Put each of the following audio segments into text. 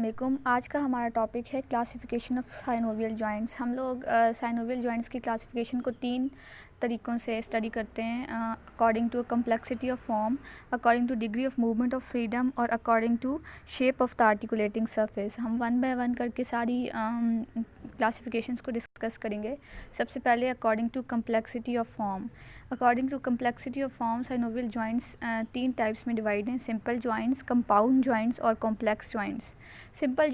वालेकुम। आज का हमारा टॉपिक है क्लासिफ़िकेशन ऑफ साइनोवियल जॉइंट्स। हम लोग साइनोवियल जॉइंट्स की क्लासिफ़िकेशन को 3 तरीक़ों से स्टडी करते हैं, according to complexity of form, according to degree of movement of freedom और according to shape of the articulating surface. हम वन बाय वन करके सारी क्लासिफिकेशंस को डिस्कस करेंगे। सबसे पहले according to complexity of form. According to complexity of form synovial joints 3 types में divide हैं: सिंपल जॉइंट्स, कंपाउंड जॉइंट्स और कॉम्प्लेक्स जॉइंट्स। सिंपल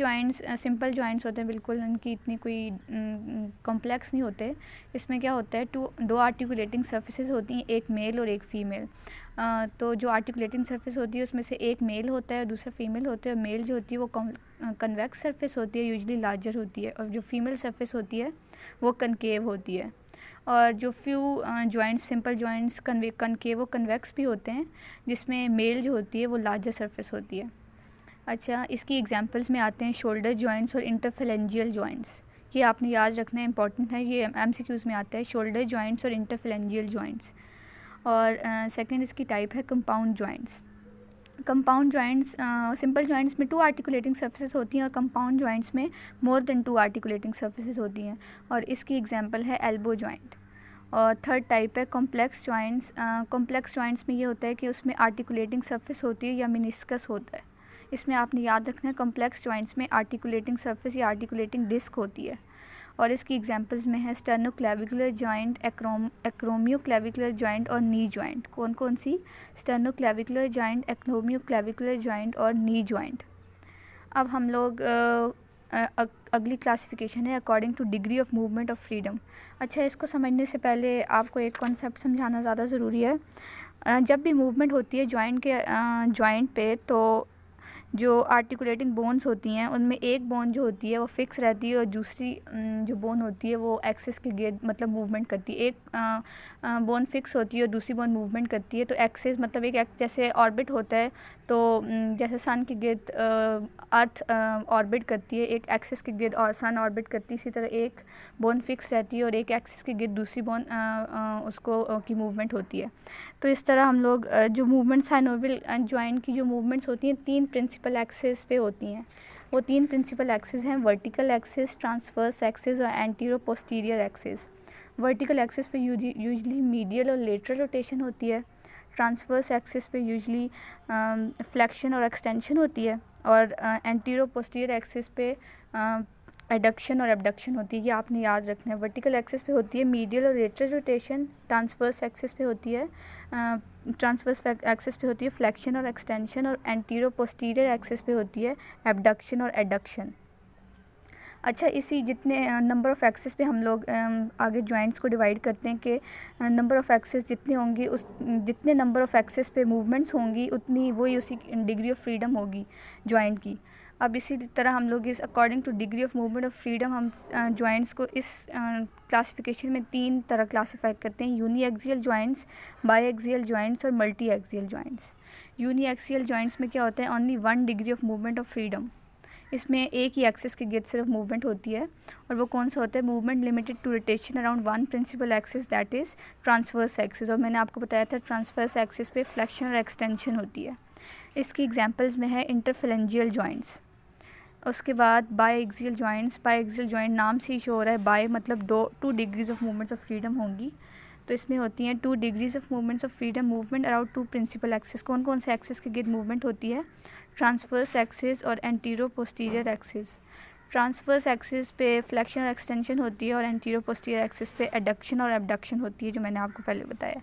जॉइंट्स होते हैं, बिल्कुल उनकी इतनी कोई कॉम्प्लेक्स नहीं होते। इसमें क्या होता है, दो आर्टिकुलेटिंग सर्फेसेस होती हैं, एक मेल और एक फ़ीमेल। तो जो आर्टिकुलेटिंग सरफेस होती है उसमें से एक मेल होता है और दूसरा फीमेल होता है। मेल जो होती है वो कन्वेक्स सरफेस होती है, यूजुअली लार्जर होती है, और जो फीमेल सरफेस होती है वो कनकेव होती है। और जो few joints, simple joints concave व कन्वेक्स भी होते हैं, जिसमें मेल जो होती है वो लार्जर सरफेस होती है। अच्छा, इसकी एग्जांपल्स में आते हैं शोल्डर जॉइंट्स और इंटरफेलेंजियल जॉइंट्स। ये आपने याद रखना है, इंपॉर्टेंट है, ये एमसीक्यूज़ में आता है, शोल्डर जॉइंट्स और इंटरफेलेंजियल जॉइंट्स। और सेकंड इसकी टाइप है compound joints. Compound joints, simple joints में 2 आर्टिकुलेटिंग सर्फेसेस होती हैं और कंपाउंड जॉइंट्स में मोर देन 2 आर्टिकुलेटिंग सर्फेसेस होती हैं, और इसकी एग्जांपल है एल्बो जॉइंट। और थर्ड टाइप है कॉम्प्लेक्स जॉइंट्स। कॉम्प्लेक्स जॉइंट्स में ये होता है कि उसमें आर्टिकुलेटिंग सरफेस होती है या मिनिस्कस होता है। इसमें आपने याद रखना है, कॉम्प्लेक्स जॉइंट्स में आर्टिकुलेटिंग सरफेस या आर्टिकुलेटिंग डिस्क होती है। और इसकी एग्जांपल्स में है स्टर्नोक्लेविकुलर जॉइंट, एक्रोमियोक्लेविकुलर जॉइंट और नी जॉइंट। कौन कौन सी? स्टर्नोक्लेविकुलर जॉइंट, एक्रोमियोक्लेविकुलर जॉइंट और नी जॉइंट। अब हम लोग अगली क्लासिफिकेशन है according to degree of movement of freedom. अच्छा, इसको समझने से पहले आपको एक कॉन्सेप्ट समझाना ज़्यादा ज़रूरी है। जब भी मूवमेंट होती है जॉइंट पे, तो जो आर्टिकुलेटिंग बोन्स होती हैं उनमें एक बोन जो होती है वो फिक्स रहती है और दूसरी जो बोन होती है वो एक्सिस के गिर्द मतलब मूवमेंट करती है। एक बोन फिक्स होती है और दूसरी बोन मूवमेंट करती है। तो एक्सिस मतलब जैसे ऑर्बिट होता है, तो जैसे सन के गिर्द अर्थ ऑर्बिट करती है, एक एक्सिस के गिर्द और सन ऑर्बिट करती है, इसी तरह एक बोन फिक्स रहती है और एक एक्सिस के गिर्द दूसरी बोन उसको की मूवमेंट होती है। तो इस तरह हम लोग जो मूवमेंट साइनोवियल जॉइंट की जो मूवमेंट्स होती हैं 3 प्रिंसिपल एक्सिस पे होती हैं। वो 3 प्रिंसिपल एक्सिस हैं: वर्टिकल एक्सिस, ट्रांसवर्स एक्सिस और antero posterior axis. Vertical axis पे यूजुअली मीडियल और लेटरल रोटेशन होती है। ट्रांसवर्स एक्सिस पे यूजुअली फ्लेक्शन और एक्सटेंशन होती है, और एंटीरो पोस्टीरियर एक्सिस पे एडक्शन और एबडक्शन होती है। ये आपने याद रखना है। वर्टिकल एक्सिस पे होती है मीडियल और लेटरल रोटेशन, ट्रांसवर्स एक्सिस पे होती है फ्लेक्शन और एक्सटेंशन, और एंटीरो पोस्टीरियर एक्सिस पे होती है एबडक्शन और एडक्शन। अच्छा, इसी जितने नंबर ऑफ़ एक्सिस पे हम लोग आगे जॉइंट्स को डिवाइड करते हैं कि नंबर ऑफ़ एक्सिस जितने होंगी, उस जितने नंबर ऑफ़ एक्सिस पे मूवमेंट्स होंगी उतनी वही उसी डिग्री ऑफ फ्रीडम होगी जॉइंट की। अब इसी तरह हम लोग इस according to degree of movement of freedom हम जॉइंट्स को इस क्लासिफिकेशन में 3 तरह क्लासीफाई करते हैं: uniaxial joints, biaxial joints और multiaxial joints. Uniaxial joints में क्या होता है, only 1 degree of movement of freedom. इसमें एक ही एक्सिस के गिर्द सिर्फ मूवमेंट होती है, और वो कौन सा होता है, movement limited to rotation around 1 principal axis, that is transverse axis. और मैंने आपको बताया था ट्रांसवर्स एक्सिस पे फ्लेक्शन और एक्सटेंशन होती है। इसकी एग्जांपल्स में है इंटरफेलेंजियल जॉइंट्स। उसके बाद by axial joints. By axial joint नाम से ही शो हो रहा है, बाई मतलब 2 degrees of movements of freedom होंगी। तो इसमें होती हैं 2 degrees of movements of freedom, movement around 2 principal axis. कौन कौन से एक्सिस के गिर्द मूवमेंट होती है? ट्रांसवर्स एक्सिस और antero posterior axis. Transverse axis पे फ्लेक्शन और एक्सटेंशन होती है, और एंटीरो पोस्टीरियर एक्सिस पे एडक्शन और एबडक्शन होती है, जो मैंने आपको पहले बताया।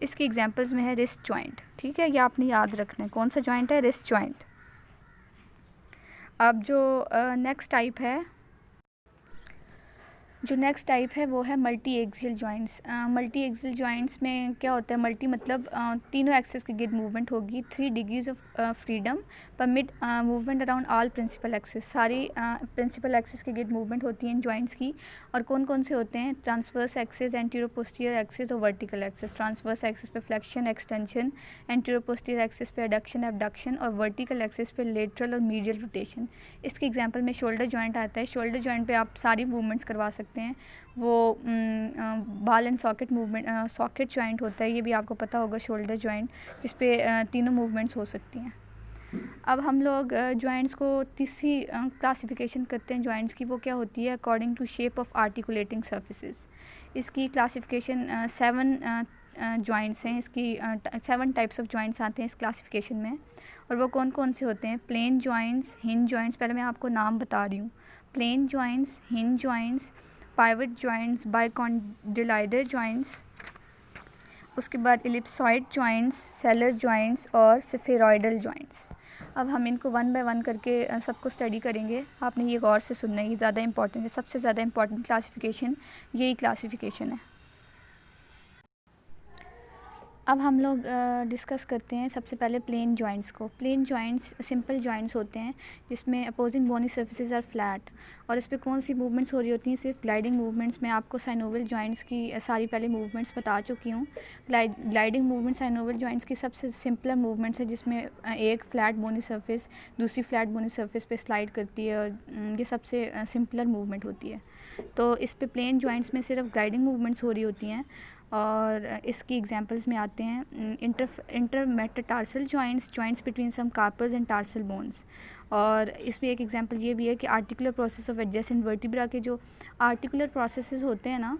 इसकी एग्जांपल्स में है रिस्ट जॉइंट। ठीक है, ये आपने याद रखना है, कौन सा जॉइंट है, रिस्ट जॉइंट। अब जो नेक्स्ट टाइप है वो है multi axial joints. Multi axial joints में क्या होता है, मल्टी मतलब तीनों एक्सिस के गिर्द मूवमेंट होगी। 3 degrees of freedom permit movement around all principal axis. सारी प्रिंसिपल एक्सिस के गिर्द मूवमेंट होती हैं जॉइंट्स की। और कौन कौन से होते हैं? Transverse axis, antero posterior axis और वर्टिकल एक्सिस। ट्रांसवर्स एक्सिस पे flexion extension, antero posterior axis पे एडक्शन एबडक्शन, और वर्टिकल एक्सिस पे लेटरल और मीडियल रोटेशन। इसके एग्जांपल में शोल्डर जॉइंट आता है। शोल्डर जॉइंट पे आप सारी मूवमेंट्स करवा सकते हैं। वो ball and socket movement, socket joint होता है, ये भी आपको पता होगा, शोल्डर जॉइंट, इस पे तीनों मूवमेंट्स हो सकती हैं। अब हम लोग जॉइंट्स को तीसरी क्लासिफिकेशन करते हैं जॉइंट्स की, वो क्या होती है according to shape of articulating surfaces. इसकी क्लासिफिकेशन 7 जॉइंट्स हैं, इसकी 7 टाइप्स ऑफ जॉइंट्स आते हैं इस क्लासिफिकेशन में। और वो कौन कौन से होते हैं? प्लेन जॉइंट्स, हिंज जॉइंट्स, पहले मैं आपको नाम बता रही हूँ। Plane joints, hinge joints, pivot joints, bicondylar joints, उसके बाद एलिप्सॉइड जॉइंट्स, सेलर जॉइंट्स और स्फेरॉइडल जॉइंट्स। अब हम इनको वन बाय वन करके सबको स्टडी करेंगे। आपने ये गौर से सुनना है, ये ज़्यादा इंपॉर्टेंट है, सबसे ज़्यादा इंपॉर्टेंट क्लासिफिकेशन यही क्लासिफिकेशन है। अब हम लोग डिस्कस करते हैं सबसे पहले प्लेन जॉइंट्स को। प्लेन जॉइंट्स सिंपल जॉइंट्स होते हैं जिसमें opposing bony surfaces are flat, और इस पर कौन सी मूवमेंट्स हो रही होती हैं? सिर्फ ग्लाइडिंग मूवमेंट्स। मैं आपको साइनोवियल जॉइंट्स की सारी पहले मूवमेंट्स बता चुकी हूँ। ग्लाइडिंग मूवमेंट्स साइनोवियल जॉइंट्स की सबसे सिंपलर मूवमेंट्स है, जिसमें एक फ्लैट बोनी सर्फेस दूसरी फ्लैट बोनी सर्फेस पे स्लाइड करती है, और ये सबसे सिंपलर मूवमेंट होती है। तो इस पे प्लेन जॉइंट्स में सिर्फ ग्लाइडिंग मूवमेंट्स हो रही होती हैं। और इसकी एग्जांपल्स में आते हैं intermetatarsal joints between some carpus and tarsal bones. और इसमें एक एग्जांपल ये भी है कि articular process of adjacent vertebra के जो आर्टिकुलर प्रोसेसेस होते हैं ना,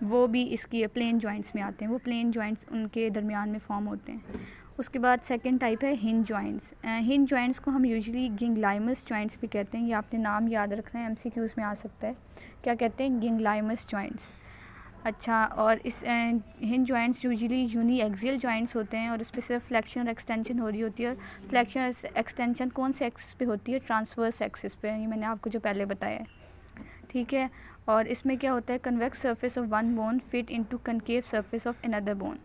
वो भी इसकी प्लेन जॉइंट्स में आते हैं। वो प्लेन जॉइंट्स उनके दरमियान में फॉर्म होते हैं। उसके बाद सेकंड टाइप है हिंज जॉइंट्स। हिंज जॉइंट्स को हम यूजुअली गिंगलाइमस जॉइंट्स भी कहते हैं। ये आपने नाम याद रखना है, MCQs में आ सकता है। क्या कहते हैं? Ginglymus joints. अच्छा, और इस hinge joints usually uniaxial joints होते हैं, और इस पर सिर्फ फ्लेक्शन और एक्सटेंशन हो रही होती है। और फ्लेक्शन और एक्सटेंशन कौन से एक्सिस पे होती है? ट्रांसवर्स एक्सिस पे। ये मैंने आपको जो पहले बताया है, ठीक है। और इसमें क्या होता है? Convex surface of one bone fit into concave surface of another bone.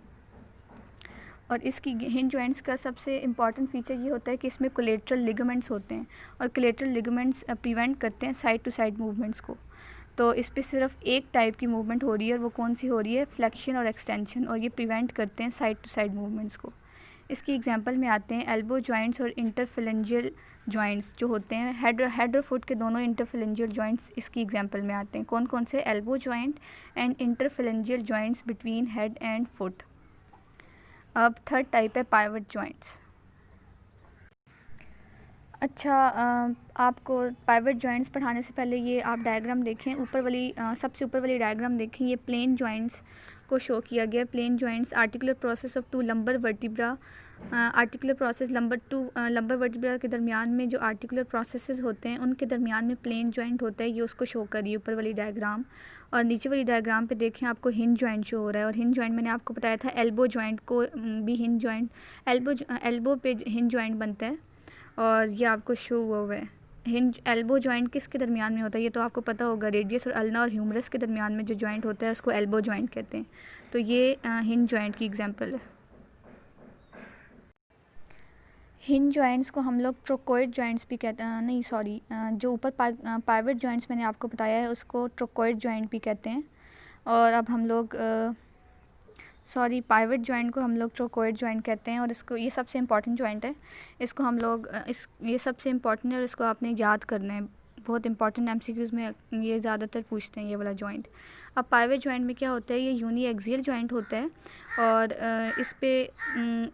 और इसकी हिंज जॉइंट्स का सबसे इम्पॉर्टेंट फीचर ये होता है कि इसमें कोलेटरल लिगामेंट्स होते हैं, और कोलेटरल लिगामेंट्स प्रिवेंट करते हैं साइड टू साइड मूवमेंट्स को। तो इस पर सिर्फ एक टाइप की मूवमेंट हो रही है, और वो कौन सी हो रही है? फ्लेक्शन और एक्सटेंशन, और ये प्रिवेंट करते हैं साइड टू साइड मूवमेंट्स को। इसकी एग्जांपल में आते हैं एल्बो जॉइंट्स और इंटरफेलेंजियल जॉइंट्स जो होते हैं। हेड और फुट के दोनों इंटरफेलेंजियल जॉइंट्स इसकी एग्जांपल में आते हैं। कौन कौन से? Elbow joint and interphalangeal joints between head and foot. अब थर्ड टाइप है पाइवट जॉइंट्स। अच्छा, आपको पाइवट जॉइंट्स पढ़ाने से पहले ये आप डायग्राम देखें, ऊपर वाली सबसे ऊपर वाली डायग्राम देखें। ये प्लेन जॉइंट्स को शो किया गया। Plane joints articular process of two lumbar vertebra. Articular process lumbar vertebra के दरमियान में जो आर्टिकुलर प्रोसेसेस होते हैं उनके दरमियान में प्लेन जॉइंट होता है। ये उसको शो करिए ऊपर वाली डायग्राम। और नीचे वाली डायग्राम पे देखें, आपको हिंज जॉइंट शो हो रहा है। और हिंज जॉइंट मैंने आपको बताया था एल्बो जॉइंट को भी हिंज जॉइंट, एल्बो पे हिंज जॉइंट बनता है, और ये आपको शो हुआ है। हिंज एल्बो जॉइंट किसके दरमियान में होता है? ये तो आपको पता होगा, रेडियस और अल्ना और ह्यूमरस के दरमियान में जो जॉइंट होता है उसको एल्बो जॉइंट कहते हैं। तो ये हिंज जॉइंट की एग्जांपल है। हिंज जॉइंट्स को हम लोग ट्रोकोइड जॉइंट्स भी कहते हैं, नहीं सॉरी, जो ऊपर पाइवट जॉइंट्स मैंने आपको बताया है उसको ट्रोकोइड जॉइंट भी कहते हैं। और अब हम लोग पाइवट जॉइंट को हम लोग ट्रोकोइड जॉइंट कहते हैं। और इसको, ये सबसे इंपॉर्टेंट जॉइंट है, इसको हम लोग ये सबसे इंपॉर्टेंट है और इसको आपने याद करना है। बहुत इंपॉर्टेंट MCQs में ये ज़्यादातर पूछते हैं ये वाला जॉइंट। अब पाइवट जॉइंट में क्या होता है? ये यूनी एक्सियल जॉइंट होता है, और इस पे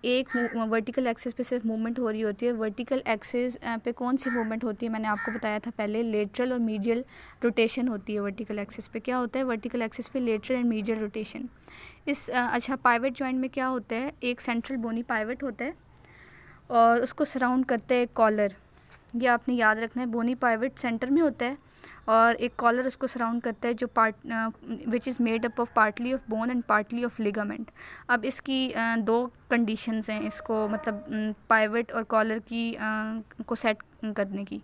एक वर्टिकल एक्सिस पे सिर्फ मूवमेंट हो रही होती है। वर्टिकल एक्सिस पे कौन सी मूवमेंट होती है? मैंने आपको बताया था पहले, लेटरल और मीडियल रोटेशन होती है। वर्टिकल एक्सिस पे क्या होता है? वर्टिकल एक्सिस पे लेटरल एंड मीडियल रोटेशन। अच्छा, पाइवट जॉइंट में क्या होता है? एक सेंट्रल बोनी पाइवट होता है, और उसको सराउंड करता है एक कॉलर। ये आपने याद रखना है, बोनी पाइवट सेंटर में होता है, और एक कॉलर उसको सराउंड करता है जो which is made up of partly of bone and partly of ligament. अब इसकी दो कंडीशंस हैं इसको, मतलब पाइवट और कॉलर की को सेट करने की।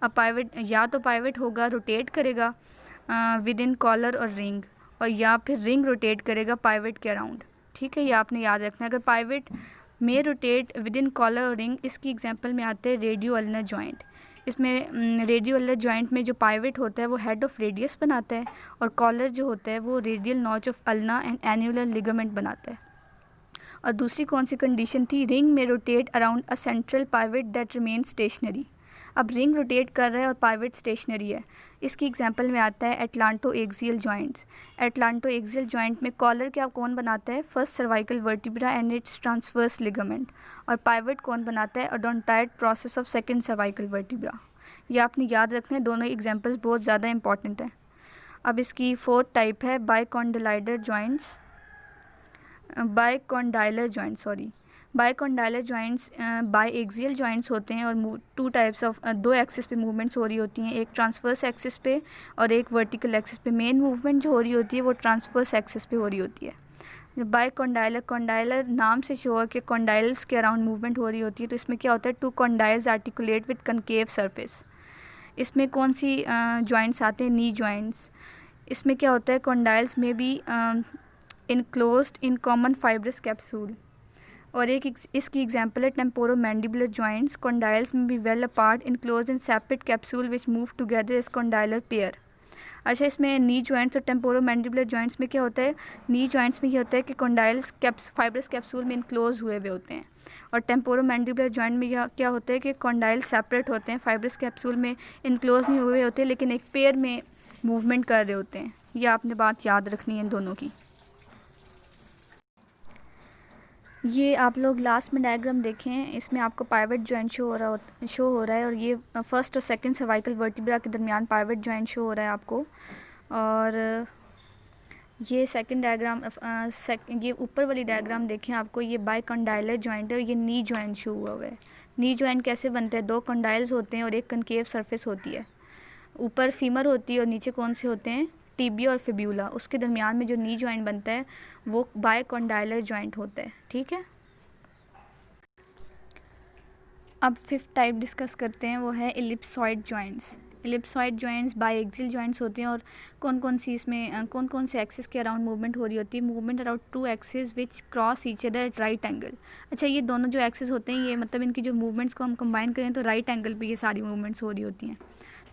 अब पाइवट या तो पाइवट होगा, रोटेट करेगा विद इन कॉलर और रिंग, और या फिर रिंग रोटेट करेगा पाइवट के अराउंड। ठीक है, ये आपने याद रखना है। अगर पाइवट में रोटेट विद इन कॉलर और रिंग, इसकी एग्जांपल में आते हैं रेडियो अल्नर जॉइंट। इसमें रेडियो अल्नर जॉइंट में जो पाइवट होता है वो हेड ऑफ रेडियस बनाता है, और कॉलर जो होता है वो radial notch of ulna and annular ligament बनाता है। और दूसरी कौन सी कंडीशन थी? रिंग में rotate around a central pivot that remain stationery. अब रिंग रोटेट कर रहा है और पाइवट स्टेशनरी है। इसकी एग्जांपल में आता है atlantoaxial joints. Atlantoaxial joint में कॉलर क्या कौन बनाता है? First cervical vertebra and its transverse ligament. और पाइवट कौन बनाता है? Odontoid process of second cervical vertebra. ये आपने याद रखना है, दोनों एग्जांपल्स बहुत ज़्यादा इंपॉर्टेंट हैं। अब इसकी फोर्थ टाइप है bicondylar joints. Bicondylar joints biaxial joints होते हैं और टू टाइप्स ऑफ दो एक्सिस पे मूवमेंट्स हो रही होती हैं, एक ट्रांसवर्स एक्सिस पे और एक वर्टिकल एक्सिस पे। मेन मूवमेंट जो हो रही होती है वो ट्रांसवर्स एक्सिस पे हो रही होती है। बाइकॉन्डाइलर नाम से शो है कि कॉन्डाइल्स के अराउंड मूवमेंट हो रही होती है। तो इसमें क्या होता है? Two condyles articulate with concave surface. इसमें कौन सी जॉइंट्स आते हैं? Knee joints. इसमें क्या होता है? कॉन्डाइल्स में भी enclosed in common fibrous capsule. और एक इसकी एग्जांपल है टेम्पोरोमैंडिबुलर जॉइंट्स। कॉन्डाइल्स में भी well apart enclose in separate capsule which move together as condylar pair. अच्छा, इसमें नी जॉइंट्स और टेम्पोरोमैंडिबुलर जॉइंट्स में क्या होता है? नी जॉइंट्स में ये होता है कि कॉन्डाइल्स फाइब्रस कैप्सूल में इनक्लोज हुए हुए होते हैं, और टेम्पोरोमैंडिबुलर जॉइंट में यह क्या होता है कि कॉन्डाइल्स सेपरेट होते हैं, फाइब्रस कैप्सूल में इनक्लोज नहीं हुए होते लेकिन एक पेयर में मूवमेंट कर रहे होते हैं। ये आपने बात याद रखनी है इन दोनों की। ये आप लोग लास्ट में डायग्राम देखें, इसमें आपको पाइवट जॉइंट शो हो रहा है और ये फर्स्ट और सेकंड सर्वाइकल वर्टिब्रा के दरमियान पाइवट जॉइंट शो हो रहा है आपको। और ये सेकंड डायग्राम ये ऊपर वाली डायग्राम देखें, आपको ये बाइकॉन्डाइलर जॉइंट है और ये नी जॉइंट शो हुआ है। नी जॉइंट कैसे बनते हैं? दो कॉन्डाइल्स होते हैं और एक कनकेव सरफेस होती है। ऊपर फीमर होती है और नीचे कौन से होते हैं? टिबिया और फिब्यूला। उसके दरमियान में जो नी जॉइंट बनता है वो बाइकॉन्डाइलर जॉइंट होता है। ठीक है, अब फिफ्थ टाइप डिस्कस करते हैं, वो है ellipsoid joints. Ellipsoid joints biaxial joints होते हैं और कौन कौन से एक्सिस के अराउंड मूवमेंट हो रही होती है? Movement around two axis which cross each other at right angle. अच्छा, ये दोनों जो एक्सिस होते हैं, ये मतलब इनकी जो मूवमेंट्स को हम कंबाइन करें तो राइट एंगल पे ये सारी मूवमेंट्स हो रही होती हैं।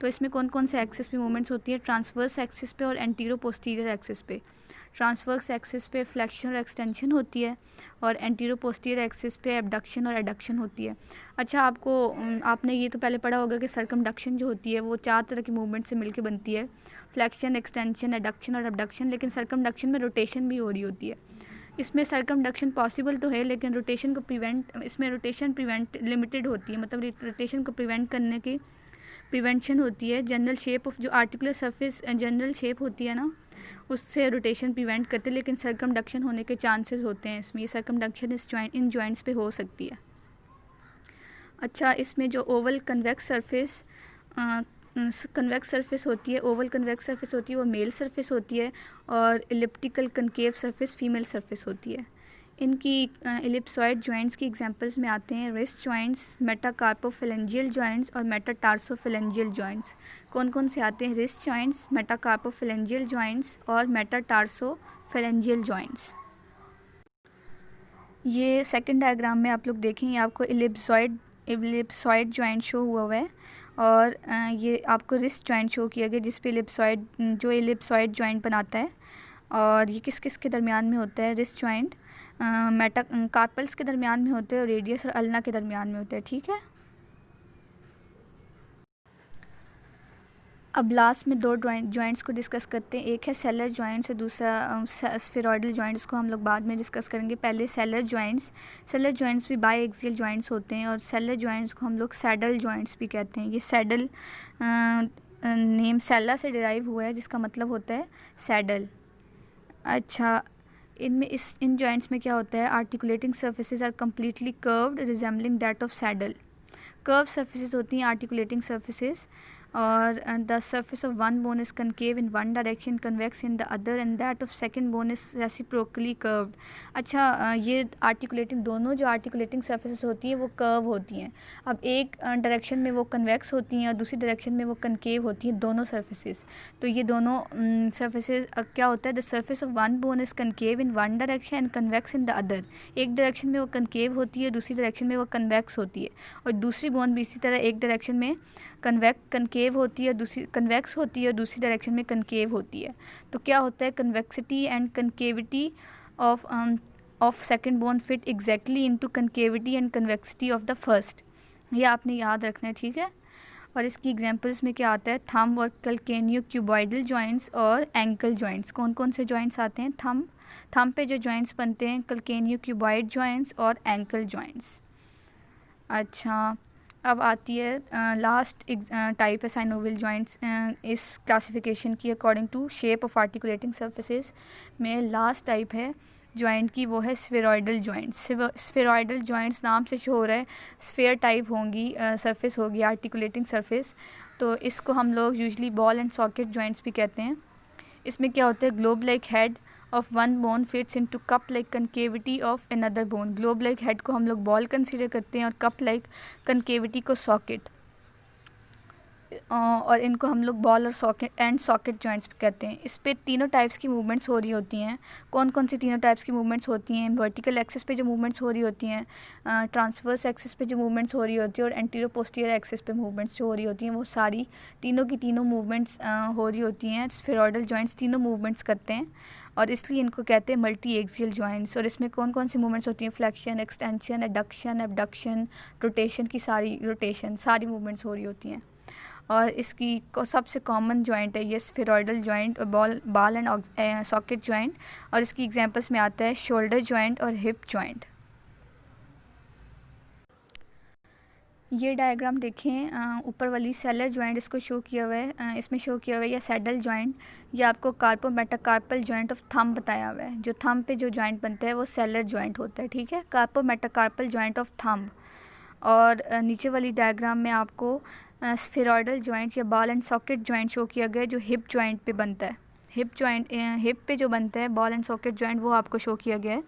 तो इसमें कौन कौन से एक्सिस पे मूवमेंट्स होती है? ट्रांसवर्स एक्सिस पे और एंटीरो पोस्टीरियर एक्सिस पे। ट्रांसवर्स एक्सिस पे फ्लेक्शन और एक्सटेंशन होती है और एंटीरो पोस्टीरियर एक्सिस पे एबडक्शन और एडक्शन होती है। अच्छा, आपने ये तो पहले पढ़ा होगा कि सर्कमडक्शन जो होती है वो 4 तरह की मूवमेंट से मिलकर बनती है, फ्लेक्शन, एक्सटेंशन, एडक्शन और एबडक्शन। लेकिन सर्कमडक्शन में रोटेशन भी हो रही होती है। इसमें सर्कमडक्शन पॉसिबल तो है लेकिन रोटेशन प्रिवेंट लिमिटेड होती है, मतलब रोटेशन को प्रिवेंट करने की प्रिवेंशन होती है। जनरल शेप ऑफ जो आर्टिकुलर सरफेस जनरल शेप होती है ना, उससे रोटेशन प्रिवेंट करते हैं, लेकिन सर्कमडक्शन होने के चांसेस होते हैं इसमें। ये सर्कमडक्शन इन जॉइंट्स पे हो सकती है। अच्छा, इसमें जो ओवल कन्वेक्स सरफेस होती है, ओवल कन्वेक्स सरफेस होती है वो मेल सरफेस होती है और elliptical concave surface female surface होती है। इनकी इलिप्सॉइड जॉइंट्स की एग्जांपल्स में आते हैं रिस्ट जॉइंट्स, मेटाकार्पोफेलेंजियल जॉइंट्स और मेटाटार्सोफेलेंजियल जॉइंट्स। कौन कौन से आते हैं? रिस्ट जॉइंट्स, मेटाकार्पोफेलेंजियल जॉइंट्स और मेटाटार्सोफेलेंजियल जॉइंट्स। ये सेकंड डायग्राम में आप लोग देखें, ये आपको इलिप्सॉइड जॉइंट शो हुआ है और ये आपको रिस्ट जॉइंट शो किया गया जिस पे इलिप्सॉइड जॉइंट बनाता है। और ये किस किस के दरमियान में होता है? रिस्ट जॉइंट कार्पल्स के दरमियान में होते हैं और रेडियस और अल्ना के दरमियान में होते हैं। ठीक है, अब लास्ट में दो जॉइंट्स को डिस्कस करते हैं। एक है सेलर जॉइंट्स और दूसरा स्फेरॉइडल जॉइंट्स को हम लोग बाद में डिस्कस करेंगे। पहले सेलर जॉइंट्स भी बाई एक्सियल जॉइंट्स होते हैं और सेलर जॉइंट्स को हम लोग सैडल जॉइंट्स भी कहते हैं। ये सैडल नेम सेला से डिराइव हुआ है जिसका मतलब होता है सैडल। अच्छा, इन जॉइंट्स में क्या होता है? Articulating surfaces are completely curved resembling that of saddle. Curve surfaces होती हैं आर्टिकुलेटिंग सर्फेसेज और the surface of one bone is concave in one direction, convex in the other and that of second bone is reciprocally curved. अच्छा, ये दोनों जो articulating surfaces होती हैं वो कर्व होती हैं। अब एक डायरेक्शन में वो कन्वेक्स होती हैं और दूसरी डायरेक्शन में वो कनकेव होती हैं, दोनों सर्फेसेज। तो ये दोनों सर्फेसेज क्या होता है? The surface of one bone is concave in one direction and convex in the other. एक डायरेक्शन में वो कनकेव होती है, दूसरी डायरेक्शन में वो कन्वेक्स होती है। और दूसरी बोन भी इसी तरह एक डायरेक्शन में कनकेव होती है, दूसरी कन्वेक्स होती है, दूसरी डायरेक्शन में कनकेव होती है। तो क्या होता है? Convexity and concavity of second bone fit exactly into concavity and convexity of the first. ये आपने याद रखना है। ठीक है, और इसकी एग्जांपल्स में क्या आता है, थंब और कैल्केनियो क्यूबॉइडल जॉइंट्स और एंकल जॉइंट्स। कौन कौन से जॉइंट्स आते हैं, थंब पे जो जॉइंट्स बनते हैं कैल्केनियो क्यूबॉइड जॉइंट्स और एंकल जॉइंट्स। अच्छा, अब आती है लास्ट टाइप है साइनोवियल जॉइंट्स इस क्लासिफिकेशन की according to shape of articulating surfaces में। लास्ट टाइप है जॉइंट की, वो है स्फेरॉइडल जॉइंट्स। स्फेरॉइडल जॉइंट्स नाम से शो हो रहा है, स्फेयर टाइप होंगी सरफेस होगी आर्टिकुलेटिंग सरफेस, तो इसको हम लोग usually ball and socket joints भी कहते हैं। इसमें क्या होता है, globe like head of one bone fits into cup like concavity of another bone. Globe like head को हम लोग बॉल कंसीडर करते हैं और कप लाइक कनकेविटी को सॉकेट, और इनको हम लोग बॉल और सॉकेट जॉइंट्स भी कहते हैं। इस पे तीनों टाइप्स की मूवमेंट्स हो रही होती हैं। कौन कौन सी तीनों टाइप्स की मूवमेंट्स होती हैं, वर्टिकल एक्सिस पे जो मूवमेंट्स हो रही होती हैं, ट्रांसवर्स एक्सिस पे जो मूवमेंट्स हो रही होती है, और एंटीरियर पोस्टीरियर एक्सिस पे मूवमेंट्स जो हो रही होती हैं, वो सारी तीनों की तीनों मूवमेंट्स हो रही होती हैं। स्फेरॉइडल जॉइंट्स तीनों मूवमेंट्स करते हैं और इसलिए इनको कहते हैं मल्टी एक्सियल जॉइंट्स। और इसमें कौन कौन सी मूवमेंट्स होती हैं, flexion, extension, adduction, abduction, rotation की सारी मूवमेंट्स हो रही होती हैं। और इसकी सबसे कॉमन जॉइंट है ये स्फेरॉइडल जॉइंट और बॉल एंड सॉकेट जॉइंट। और इसकी एग्जांपल्स में आता है शोल्डर जॉइंट और हिप जॉइंट। ये डायग्राम देखें, ऊपर वाली सेलर जॉइंट इसको शो किया हुआ है, इसमें शो किया हुआ है या सैडल जॉइंट, ये आपको कार्पो मेटाकार्पल जॉइंट ऑफ थंब बताया हुआ है। जो थंब पे जो जॉइंट बनता है वो सेलर जॉइंट होता है, ठीक है, कार्पो मेटाकार्पल जॉइंट ऑफ थंब। और नीचे वाली डायग्राम में आपको स्फेरॉइडल जॉइंट या ball and socket joint show किया गया है, जो हिप जॉइंट पे बनता है। हिप पे जो बनता है बॉल एंड सॉकेट जॉइंट, वो आपको शो किया गया है।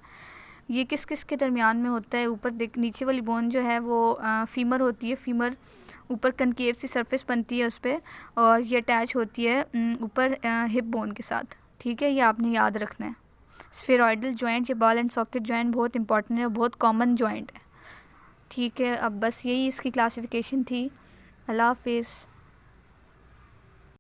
ये किस किस के दरमियान में होता है, ऊपर नीचे वाली बोन जो है वो फीमर होती है। फीमर ऊपर कनकेव सी सरफेस बनती है उस पर, और ये अटैच होती है ऊपर हिप बोन के साथ, ठीक है, ये आपने याद रखना है। स्फेरॉइडल जॉइंट या बॉल एंड सॉकेट जॉइंट बहुत इंपॉर्टेंट है और बहुत कॉमन जॉइंट है, ठीक है। अब बस यही इसकी क्लासिफिकेशन थी। अल्लाह हाफिज़।